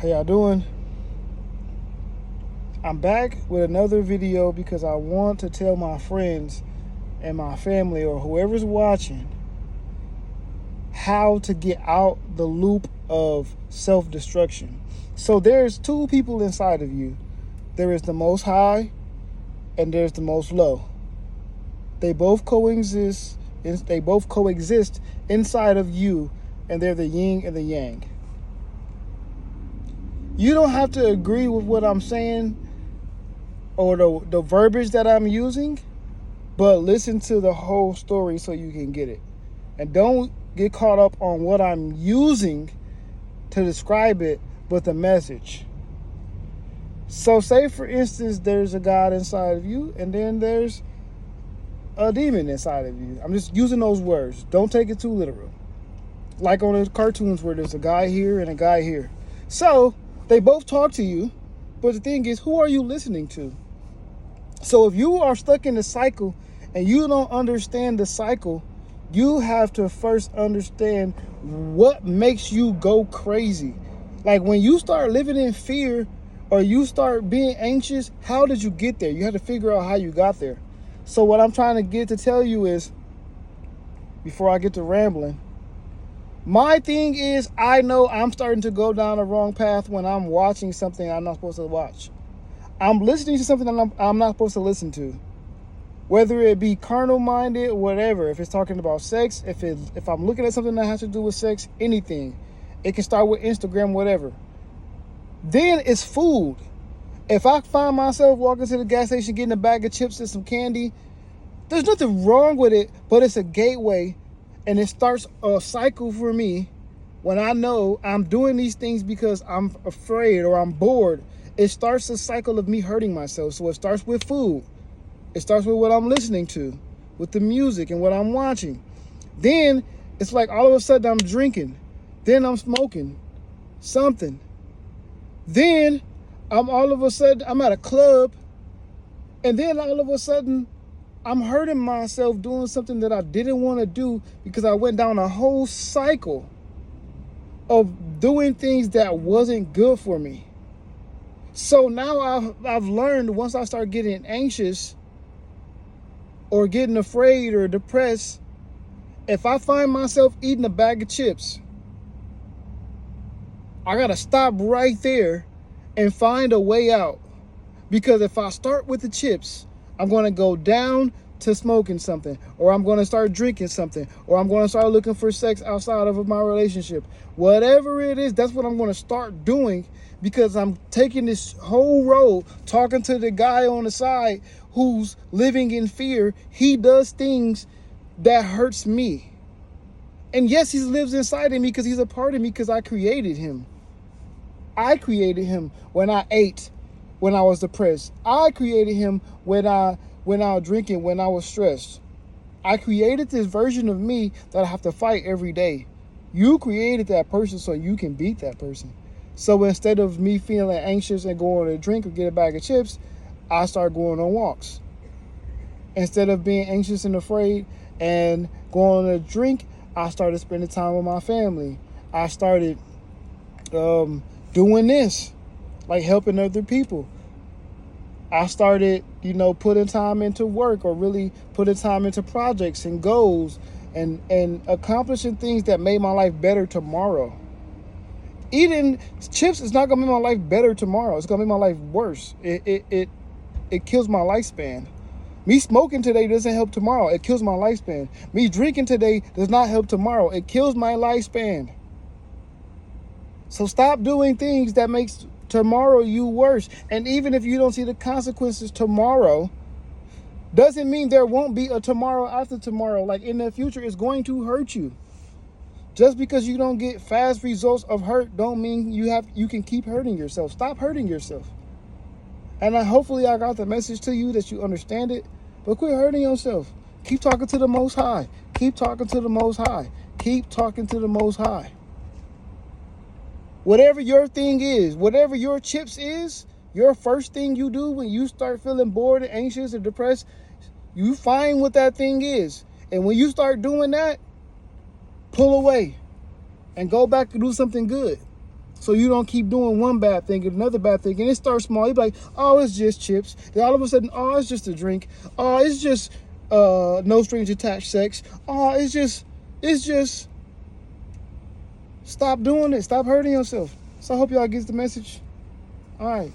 How y'all doing? I'm back with another video because I want to tell my friends and my family or whoever's watching how to get out the loop of self-destruction. So there's two people inside of you. There is the Most High and there's the Most Low. They both coexist. They both coexist inside of you, and they're the yin and the yang. You don't have to agree with what I'm saying or the verbiage that I'm using, but listen to the whole story so you can get it. And don't get caught up on what I'm using to describe it, but the message. So say, for instance, there's a God inside of you, and then there's a demon inside of you. I'm just using those words. Don't take it too literal. Like on the cartoons where there's a guy here and a guy here. So they both talk to you, but the thing is, who are you listening to? So if you are stuck in the cycle and you don't understand the cycle, you have to first understand what makes you go crazy. Like when you start living in fear or you start being anxious, how did you get there? You have to figure out how you got there. So what I'm trying to get to tell you is, before I get to rambling, my thing is, I know I'm starting to go down the wrong path when I'm watching something I'm not supposed to watch. I'm listening to something I'm not supposed to listen to. Whether it be carnal-minded, whatever. If it's talking about sex, if I'm looking at something that has to do with sex, anything. It can start with Instagram, whatever. Then it's food. If I find myself walking to the gas station getting a bag of chips and some candy, there's nothing wrong with it, but it's a gateway, and it starts a cycle for me when I know I'm doing these things because I'm afraid or I'm bored. It starts a cycle of me hurting myself. So it starts with food. It starts with what I'm listening to, with the music and what I'm watching. Then it's like all of a sudden I'm drinking. Then I'm smoking something. Then all of a sudden I'm at a club. And then all of a sudden I'm hurting myself doing something that I didn't want to do because I went down a whole cycle of doing things that wasn't good for me. So now I've learned, once I start getting anxious or getting afraid or depressed, if I find myself eating a bag of chips, I gotta stop right there and find a way out. Because if I start with the chips, I'm gonna go down to smoking something, or I'm gonna start drinking something, or I'm gonna start looking for sex outside of my relationship. Whatever it is, that's what I'm gonna start doing, because I'm taking this whole road, talking to the guy on the side who's living in fear. He does things that hurts me. And yes, he lives inside of me because he's a part of me, because I created him. I created him when I ate, when I was depressed. I created him when I was drinking, when I was stressed. I created this version of me that I have to fight every day. You created that person so you can beat that person. So instead of me feeling anxious and going to drink or get a bag of chips, I start going on walks. Instead of being anxious and afraid and going to drink, I started spending time with my family. I started doing this, like helping other people. I started, putting time into work, or really putting time into projects and goals and accomplishing things that made my life better tomorrow. Eating chips is not gonna make my life better tomorrow. It's gonna make my life worse. It kills my lifespan. Me smoking today doesn't help tomorrow. It kills my lifespan. Me drinking today does not help tomorrow. It kills my lifespan. So stop doing things that makes tomorrow you worse. And even if you don't see the consequences tomorrow, doesn't mean there won't be a tomorrow after tomorrow. Like in the future, it's going to hurt you. Just because you don't get fast results of hurt don't mean you can keep hurting yourself. Stop hurting yourself. And hopefully I got the message to you that you understand it. But quit hurting yourself. Keep talking to the Most High. Keep talking to the Most High. Keep talking to the Most High. Whatever your thing is, whatever your chips is, your first thing you do when you start feeling bored and anxious or depressed, you find what that thing is. And when you start doing that, pull away and go back and do something good. So you don't keep doing one bad thing and another bad thing. And it starts small. You be like, oh, it's just chips. Then all of a sudden, oh, it's just a drink. Oh, it's just no strings attached sex. Oh, it's just stop doing it. Stop hurting yourself. So I hope y'all get the message. All right.